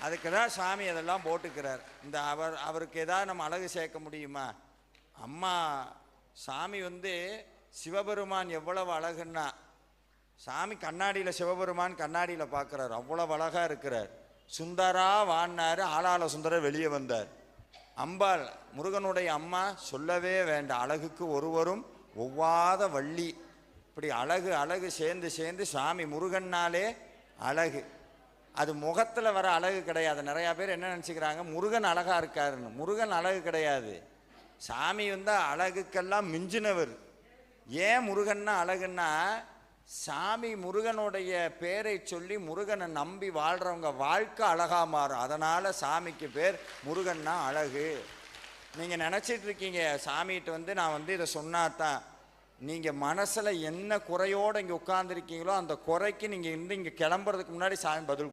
அதுக்கு தான் சாமி அதெல்லாம் போட்டுக்கிறார். இந்த அவருக்கு ஏதாவது நம்ம அழகு சேர்க்க முடியுமா? அம்மா சாமி சிவபெருமான் எவ்வளவு அழகுன்னா, சாமி கண்ணாடியில் சிவபெருமான் கண்ணாடியில் பார்க்குறாரு, அவ்வளவு அழகாக இருக்கிறார். சுந்தரா வான்னாரு, ஆளாள சுந்தரர் வெளியே வந்தார். அம்பாள் முருகனுடைய அம்மா சொல்லவே வேண்டாம், அழகுக்கு ஒருவரும் ஒவ்வாத வள்ளி. இப்படி அழகு அழகு சேர்ந்து சேர்ந்து சாமி முருகன்னாலே அழகு. அது முகத்தில் வர அழகு கிடையாது. நிறையா பேர் என்ன நினச்சிக்கிறாங்க, முருகன் அழகாக இருக்காருன்னு. முருகன் அழகு கிடையாது. சாமி அழகுக்கெல்லாம் மிஞ்சினவர். ஏன் முருகன்னா அழகுன்னா, சாமி முருகனுடைய பேரை சொல்லி முருகனை நம்பி வாழ்கிறவங்க வாழ்க்கை அழகாக மாறும். அதனால் சாமிக்கு பேர் முருகன்னா அழகு. நீங்கள் நினச்சிட்டு இருக்கீங்க சாமிகிட்ட நான் இதை சொன்னாதான். நீங்கள் மனசில் என்ன குறையோடு இங்கே உட்காந்துருக்கீங்களோ அந்த குறைக்கு நீங்கள் இங்கே கிளம்புறதுக்கு முன்னாடி சாமி பதில்